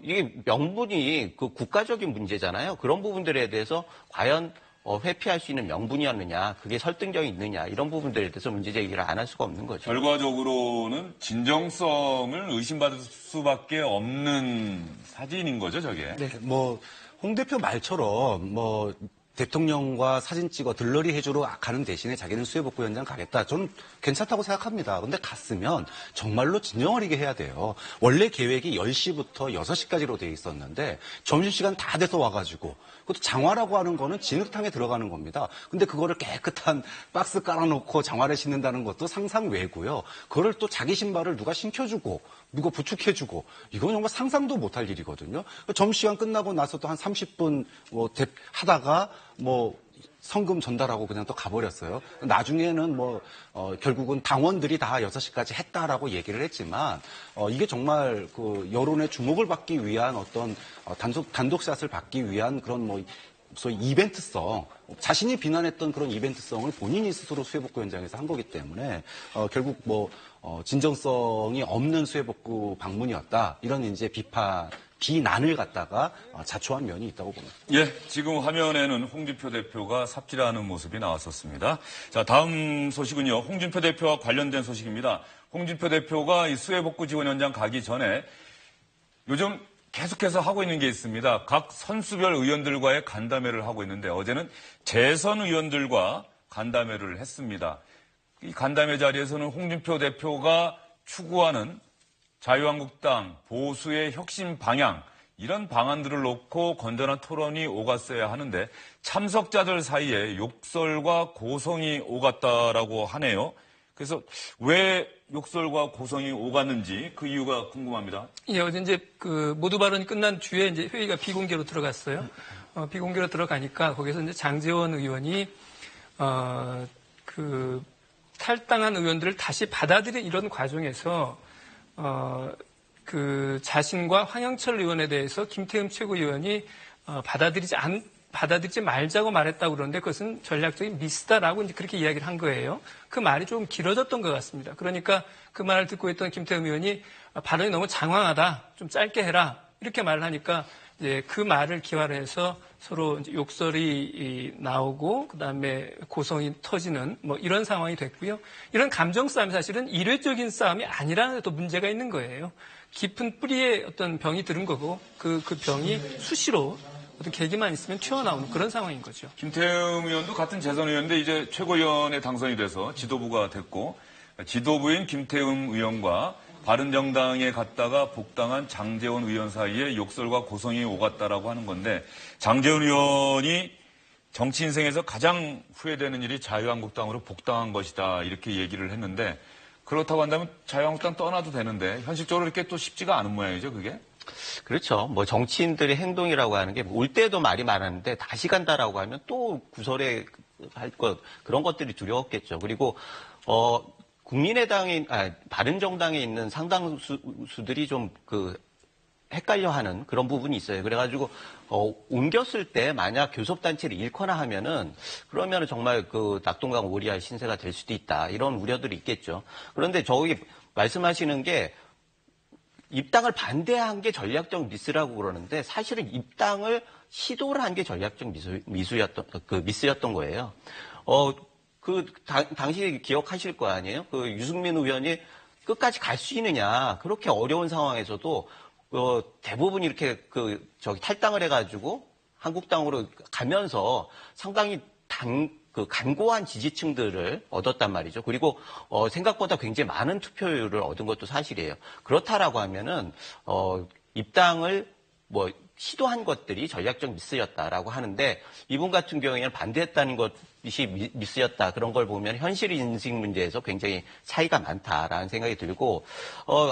이게 명분이 국가적인 문제잖아요. 그런 부분들에 대해서 과연 회피할 수 있는 명분이었느냐, 그게 설득력이 있느냐, 이런 부분들에 대해서 문제 제기를 안 할 수가 없는 거죠. 결과적으로는 진정성을 의심받을 수밖에 없는 사진인 거죠, 저게. 네, 홍 대표 말처럼 대통령과 사진 찍어 들러리 해주러 가는 대신에 자기는 수해복구 현장 가겠다. 저는 괜찮다고 생각합니다. 근데 갔으면 정말로 진정을 이게 해야 돼요. 원래 계획이 10시부터 6시까지로 돼 있었는데 점심시간 다 돼서 와가지고 그것도 장화라고 하는 거는 진흙탕에 들어가는 겁니다. 근데 그거를 깨끗한 박스 깔아놓고 장화를 신는다는 것도 상상 외고요. 그거를 또 자기 신발을 누가 신겨주고 누가 부축해주고 이건 정말 상상도 못할 일이거든요. 점심시간 끝나고 나서 또 한 30분 하다가 성금 전달하고 그냥 또 가버렸어요. 나중에는 결국은 당원들이 다 6시까지 했다라고 얘기를 했지만, 이게 정말 여론의 주목을 받기 위한 어떤 단독샷을 받기 위한 그런 소위 이벤트성, 자신이 비난했던 그런 이벤트성을 본인이 스스로 수해복구 현장에서 한 거기 때문에, 결국 진정성이 없는 수해복구 방문이었다. 이런 이제 비난을 갖다가 자초한 면이 있다고 봅니다. 예, 지금 화면에는 홍준표 대표가 삽질하는 모습이 나왔었습니다. 자, 다음 소식은요. 홍준표 대표와 관련된 소식입니다. 홍준표 대표가 이 수해복구 지원 현장 가기 전에 요즘 계속해서 하고 있는 게 있습니다. 각 선수별 의원들과의 간담회를 하고 있는데 어제는 재선 의원들과 간담회를 했습니다. 이 간담회 자리에서는 홍준표 대표가 추구하는 자유한국당 보수의 혁신 방향 이런 방안들을 놓고 건전한 토론이 오갔어야 하는데 참석자들 사이에 욕설과 고성이 오갔다라고 하네요. 그래서 왜 욕설과 고성이 오갔는지 그 이유가 궁금합니다. 예, 어제 이제 모두 발언이 끝난 뒤에 이제 회의가 비공개로 들어갔어요. 비공개로 들어가니까 거기서 이제 장제원 의원이 탈당한 의원들을 다시 받아들인 이런 과정에서 자신과 황영철 의원에 대해서 김태흠 최고위원이 받아들이지 말자고 말했다고 그러는데 그것은 전략적인 미스다라고 이제 그렇게 이야기를 한 거예요. 그 말이 좀 길어졌던 것 같습니다. 그러니까 그 말을 듣고 있던 김태흠 의원이 발언이 너무 장황하다, 좀 짧게 해라 이렇게 말을 하니까 이제 그 말을 기화를 해서 서로 이제 욕설이 나오고 그다음에 고성이 터지는 이런 상황이 됐고요. 이런 감정 싸움이 사실은 일회적인 싸움이 아니라는 데도 문제가 있는 거예요. 깊은 뿌리에 어떤 병이 들은 거고 그 병이 수시로 어떤 계기만 있으면 튀어나오는 그런 상황인 거죠. 김태흠 의원도 같은 재선 의원인데 이제 최고위원에 당선이 돼서 지도부가 됐고 지도부인 김태흠 의원과 바른정당에 갔다가 복당한 장제원 의원 사이에 욕설과 고성이 오갔다라고 하는 건데 장제원 의원이 정치 인생에서 가장 후회되는 일이 자유한국당으로 복당한 것이다 이렇게 얘기를 했는데 그렇다고 한다면 자유한국당 떠나도 되는데 현실적으로 이렇게 또 쉽지가 않은 모양이죠 그게? 그렇죠. 정치인들의 행동이라고 하는 게 올 때도 말이 많았는데 다시 간다라고 하면 또 구설에 할 그런 것들이 두려웠겠죠. 그리고 바른정당에 있는 상당수들이 좀 헷갈려하는 그런 부분이 있어요. 그래가지고 옮겼을 때 만약 교섭단체를 잃거나 하면은 그러면은 정말 그 낙동강 오리알 신세가 될 수도 있다 이런 우려들이 있겠죠. 그런데 저기 말씀하시는 게 입당을 반대한 게 전략적 미스라고 그러는데 사실은 입당을 시도를 한 게 전략적 미스였던 거예요. 당시 기억하실 거 아니에요? 그 유승민 의원이 끝까지 갈 수 있느냐 그렇게 어려운 상황에서도 대부분 이렇게 탈당을 해가지고 한국당으로 가면서 상당히 간고한 지지층들을 얻었단 말이죠. 그리고 생각보다 굉장히 많은 투표율을 얻은 것도 사실이에요. 그렇다라고 하면은 입당을 시도한 것들이 전략적 미스였다라고 하는데 이분 같은 경우에는 반대했다는 것이 미스였다. 그런 걸 보면 현실 인식 문제에서 굉장히 차이가 많다라는 생각이 들고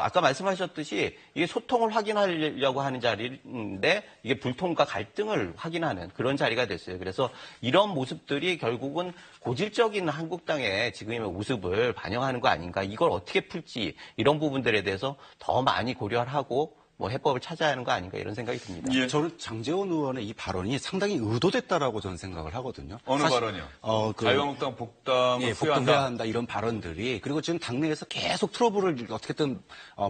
아까 말씀하셨듯이 이게 소통을 확인하려고 하는 자리인데 이게 불통과 갈등을 확인하는 그런 자리가 됐어요. 그래서 이런 모습들이 결국은 고질적인 한국당의 지금의 모습을 반영하는 거 아닌가. 이걸 어떻게 풀지 이런 부분들에 대해서 더 많이 고려를 하고 해법을 찾아야 하는 거 아닌가 이런 생각이 듭니다. 예. 저는 장제원 의원의 이 발언이 상당히 의도됐다라고 저는 생각을 하거든요. 어느 발언이요? 자유한국당 복당을 후회한다 이런 발언들이 그리고 지금 당내에서 계속 트러블을 어떻게든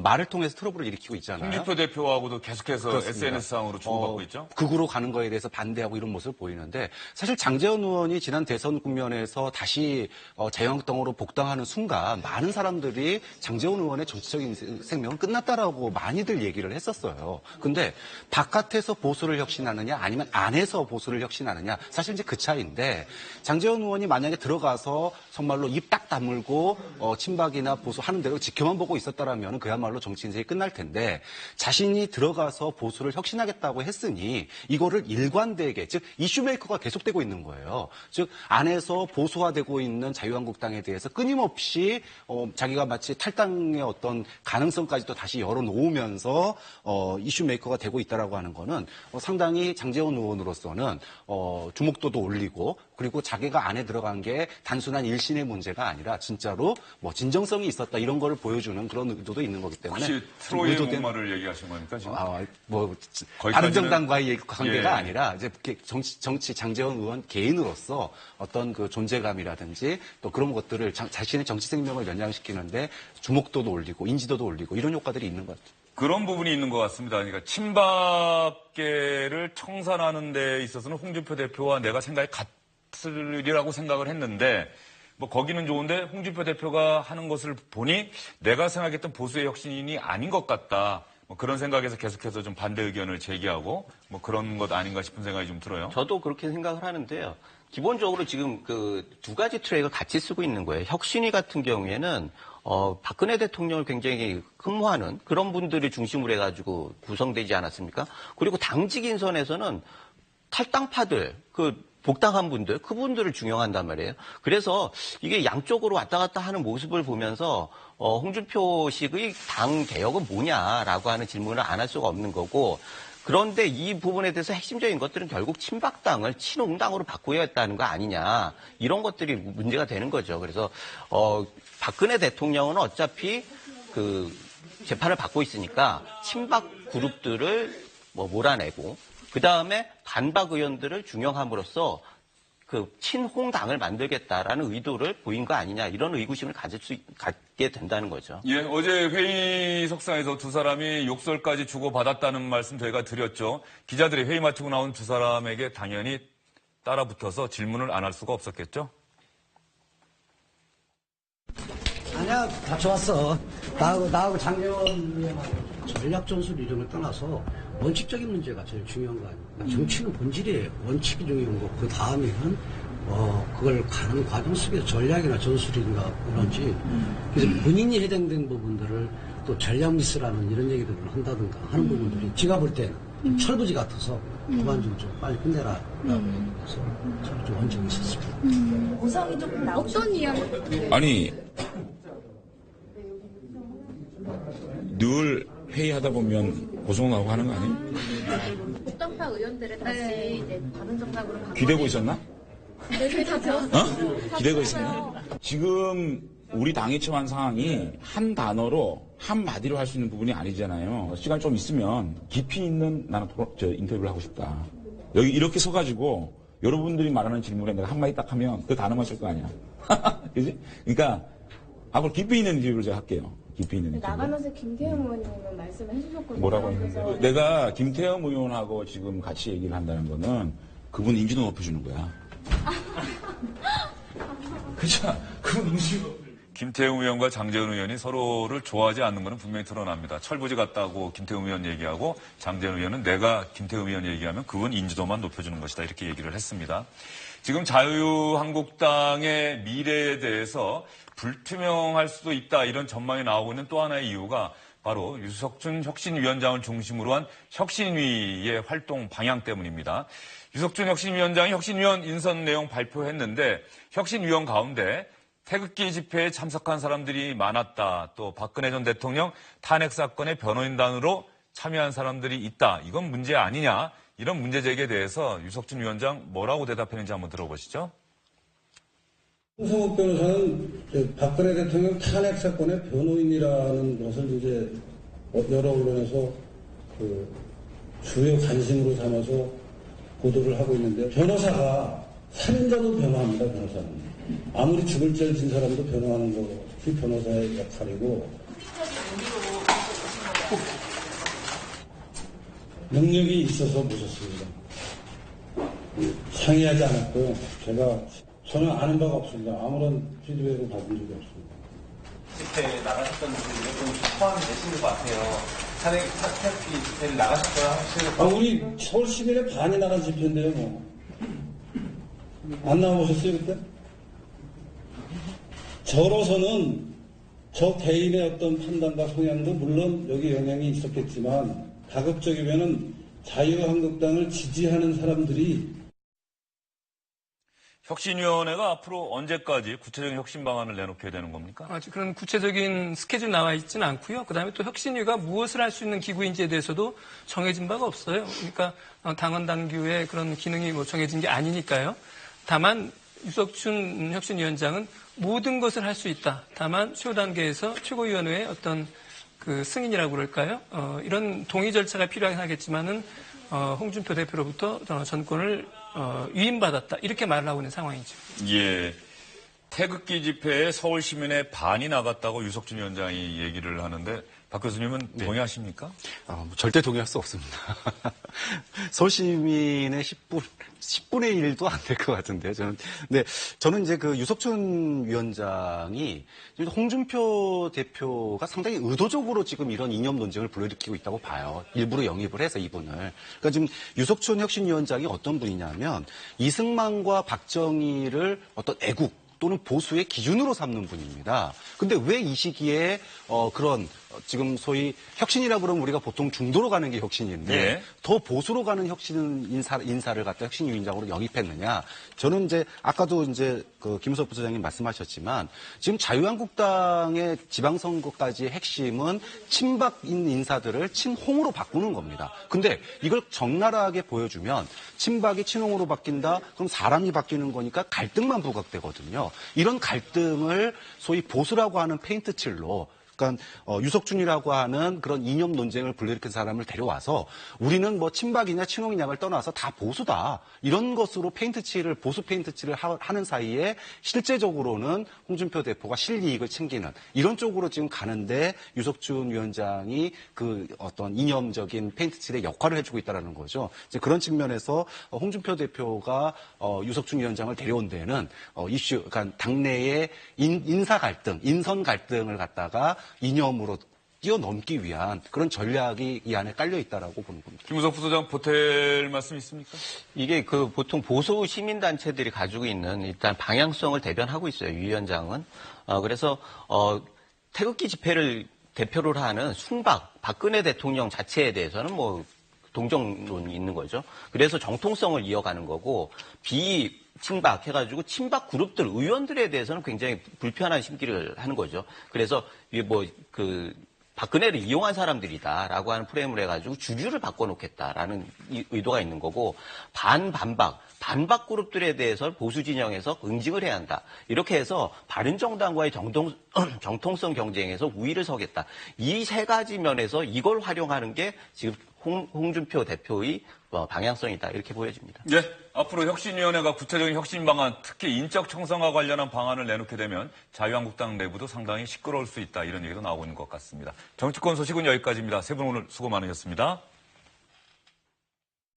말을 통해서 트러블을 일으키고 있잖아요. 홍준표 대표하고도 계속해서 그렇습니다. SNS상으로 주고받고 있죠. 극으로 가는 거에 대해서 반대하고 이런 모습을 보이는데 사실 장제원 의원이 지난 대선 국면에서 다시 자유한국당으로 복당하는 순간 많은 사람들이 장제원 의원의 정치적인 생명은 끝났다라고 많이들 얘기를 했었어요. 근데 바깥에서 보수를 혁신하느냐 아니면 안에서 보수를 혁신하느냐 사실 이제 그 차이인데 장제원 의원이 만약에 들어가서 정말로 입 딱 다물고 친박이나 보수 하는 대로 지켜만 보고 있었다라면 그야말로 정치 인생이 끝날 텐데 자신이 들어가서 보수를 혁신하겠다고 했으니 이거를 일관되게 즉 이슈메이커가 계속되고 있는 거예요. 즉 안에서 보수화되고 있는 자유한국당에 대해서 끊임없이 자기가 마치 탈당의 어떤 가능성까지도 다시 열어놓으면서 이슈메이커가 되고 있다라고 하는 거는 상당히 장제원 의원으로서는 주목도도 올리고 그리고 자기가 안에 들어간 게 단순한 일신의 문제가 아니라 진짜로 진정성이 있었다 이런 거를 보여주는 그런 의도도 있는 거기 때문에 혹시 트로이의 목마를 얘기하신 겁니까 지금? 다른 정당과의 관계가 예. 아니라 이제 정치 장제원 의원 개인으로서 어떤 그 존재감이라든지 또 그런 것들을 자신의 정치 생명을 연장시키는데 주목도도 올리고 인지도도 올리고 이런 효과들이 있는 것 같아요. 그런 부분이 있는 것 같습니다. 그러니까 친박계를 청산하는 데 있어서는 홍준표 대표와 내가 생각이 같으리라고 생각을 했는데 거기는 좋은데 홍준표 대표가 하는 것을 보니 내가 생각했던 보수의 혁신이 아닌 것 같다. 그런 생각에서 계속해서 좀 반대 의견을 제기하고 그런 것 아닌가 싶은 생각이 좀 들어요. 저도 그렇게 생각을 하는데요. 기본적으로 지금 두 가지 트랙을 같이 쓰고 있는 거예요. 혁신위 같은 경우에는 박근혜 대통령을 굉장히 흠모하는 그런 분들이 중심으로 해가지고 구성되지 않았습니까? 그리고 당직 인선에서는 탈당파들, 복당한 분들, 그분들을 중용한단 말이에요. 그래서 이게 양쪽으로 왔다 갔다 하는 모습을 보면서 홍준표식의 당 개혁은 뭐냐라고 하는 질문을 안 할 수가 없는 거고 그런데 이 부분에 대해서 핵심적인 것들은 결국 친박당을 친홍당으로 바꾸어야 했다는 거 아니냐 이런 것들이 문제가 되는 거죠. 그래서 박근혜 대통령은 어차피 재판을 받고 있으니까 친박 그룹들을 갖고 그 다음에 반박 의원들을 중용함으로써 친홍당을 만들겠다라는 의도를 보인 거 아니냐 이런 의구심을 갖게 된다는 거죠. 예, 어제 회의석상에서 두 사람이 욕설까지 주고받았다는 말씀 저희가 드렸죠. 기자들이 회의 마치고 나온 두 사람에게 당연히 따라붙어서 질문을 안 할 수가 없었겠죠? 아니야, 다 좋았어. 나하고 장제원 전략 전술 이런 걸 떠나서 원칙적인 문제가 제일 중요한 거 아닙니까? 정치는 본질이에요. 원칙이 중요한 거. 그 다음에는 그걸 가는 과정 속에서 전략이나 전술인가 그런지 그래서 본인이 해당된 부분들을 또 전략 미스라는 이런 얘기들을 한다든가 하는 부분들이 제가 볼 때 철부지 같아서 그만 좀 빨리 끝내라 라고 해서 저는 좀 원점이 있었습니다. 고성이 조금 나오죠. 어떤 이야기? 아니 늘 회의하다 보면 고성 나오고 하는 거 아니에요? 복당파 의원들을 다시 다른 정당으로 기대고 있었나? 네, 저희 다 배웠어요. 기대고 있었나? 지금 우리 당이 처한 상황이 한 단어로 한 마디로 할 수 있는 부분이 아니잖아요. 시간 좀 있으면 깊이 있는 나는 인터뷰를 하고 싶다. 여기 이렇게 서가지고 여러분들이 말하는 질문에 내가 한마디 딱 하면 그 단어만 쓸 거 아니야. 그지? 그러니까 앞으로 깊이 있는 인터뷰를 제가 할게요. 깊이 있는 인터뷰. 나가면서 김태형 의원님은 말씀을 해주셨거든요. 뭐라고 했는데? 내가 김태형 의원하고 지금 같이 얘기를 한다는 거는 그분 인지도 높여주는 거야. 그죠? 그분 인지도. 김태형 의원과 장재원 의원이 서로를 좋아하지 않는 것은 분명히 드러납니다. 철부지 같다고 김태형 의원 얘기하고 장재원 의원은 내가 김태형 의원 얘기하면 그분 인지도만 높여주는 것이다. 이렇게 얘기를 했습니다. 지금 자유한국당의 미래에 대해서 불투명할 수도 있다. 이런 전망이 나오고 있는 또 하나의 이유가 바로 유석준 혁신위원장을 중심으로 한 혁신위의 활동 방향 때문입니다. 유석준 혁신위원장이 혁신위원 인선 내용 발표했는데 혁신위원 가운데 태극기 집회에 참석한 사람들이 많았다. 또 박근혜 전 대통령 탄핵 사건의 변호인단으로 참여한 사람들이 있다. 이건 문제 아니냐. 이런 문제 제기에 대해서 유석준 위원장 뭐라고 대답했는지 한번 들어보시죠. 홍성욱 변호사는 박근혜 대통령 탄핵 사건의 변호인이라는 것을 이제 여러 언론에서 주요 관심으로 삼아서 보도를 하고 있는데요. 변호사가 살인자도 변호합니다. 변호사는. 아무리 죽을 죄를 진 사람도 변호하는 것이 변호사의 역할이고 능력이 있어서 모셨습니다. 상의하지 않았고요. 제가 전혀 아는 바가 없습니다. 아무런 피드백을 받은 적이 없습니다. 집회에 나가셨던 분들이 좀 포함되신 것 같아요. 탄핵 집회를 나가셨어요? 우리 서울 시민의 반이 나간 집회인데요, 뭐. 안 나와보셨어요, 그때? 저로서는 저 개인의 어떤 판단과 성향도 물론 여기 영향이 있었겠지만 가급적이면은 자유한국당을 지지하는 사람들이 혁신위원회가 앞으로 언제까지 구체적인 혁신 방안을 내놓게 되는 겁니까? 아직 그런 구체적인 스케줄 나와 있지는 않고요. 그다음에 또 혁신위가 무엇을 할 수 있는 기구인지에 대해서도 정해진 바가 없어요. 그러니까 당원 당규의 그런 기능이 뭐 정해진 게 아니니까요. 다만 유석준 혁신위원장은 모든 것을 할 수 있다. 다만 최후 단계에서 최고위원회의 어떤 그 승인이라고 그럴까요? 이런 동의 절차가 필요하긴 하겠지만은 홍준표 대표로부터 전권을 위임받았다. 이렇게 말을 하고 있는 상황이죠. 예. 태극기 집회에 서울 시민의 반이 나갔다고 유석준 위원장이 얘기를 하는데 박 교수님은 동의하십니까? 절대 동의할 수 없습니다. 서울 시민의 10분의 1도 안 될 것 같은데요. 저는 이제 그 유석준 위원장이 홍준표 대표가 상당히 의도적으로 지금 이런 이념 논쟁을 불러일으키고 있다고 봐요. 일부러 영입을 해서 이분을. 그러니까 지금 유석준 혁신위원장이 어떤 분이냐면 이승만과 박정희를 어떤 애국 또는 보수의 기준으로 삼는 분입니다. 근데 왜 이 시기에 그런 지금 소위 혁신이라고 그러면 우리가 보통 중도로 가는 게 혁신인데 예. 더 보수로 가는 혁신 인사를 갖다 혁신위원장으로 영입했느냐? 저는 이제 아까도 이제 그 김우석 부소장님 말씀하셨지만 지금 자유한국당의 지방선거까지의 핵심은 친박인 인사들을 친홍으로 바꾸는 겁니다. 근데 이걸 적나라하게 보여주면 친박이 친홍으로 바뀐다? 그럼 사람이 바뀌는 거니까 갈등만 부각되거든요. 이런 갈등을 소위 보수라고 하는 페인트칠로 그러니까 유석준이라고 하는 그런 이념 논쟁을 불러일으킨 사람을 데려와서 우리는 뭐 친박이냐 친홍이냐를 떠나서 다 보수다. 이런 것으로 페인트칠을 보수 페인트칠을 하는 사이에 실제적으로는 홍준표 대표가 실이익을 챙기는 이런 쪽으로 지금 가는데 유석준 위원장이 그 어떤 이념적인 페인트칠의 역할을 해주고 있다는 거죠. 이제 그런 측면에서 홍준표 대표가 유석준 위원장을 데려온 데는 그러니까 당내의 인사 갈등, 인선 갈등을 갖다가 이념으로 뛰어넘기 위한 그런 전략이 이 안에 깔려 있다라고 보는 겁니다. 김우석 부소장 보탤 말씀 있습니까? 이게 그 보통 보수 시민단체들이 가지고 있는 일단 방향성을 대변하고 있어요. 유 위원장은. 그래서 태극기 집회를 대표로 하는 순박 박근혜 대통령 자체에 대해서는 뭐 동정론이 있는 거죠. 그래서 정통성을 이어가는 거고 친박 해가지고 친박 그룹들 의원들에 대해서는 굉장히 불편한 심기를 하는 거죠. 그래서 박근혜를 이용한 사람들이다라고 하는 프레임을 해가지고 주류를 바꿔놓겠다라는 의도가 있는 거고, 반박 그룹들에 대해서 보수 진영에서 응징을 해야 한다. 이렇게 해서 바른정당과의 정통성 경쟁에서 우위를 서겠다. 이 세 가지 면에서 이걸 활용하는 게 지금 홍준표 대표의 방향성이다. 이렇게 보여집니다. 예, 앞으로 혁신위원회가 구체적인 혁신 방안, 특히 인적 청산과 관련한 방안을 내놓게 되면 자유한국당 내부도 상당히 시끄러울 수 있다. 이런 얘기도 나오고 있는 것 같습니다. 정치권 소식은 여기까지입니다. 세 분 오늘 수고 많으셨습니다.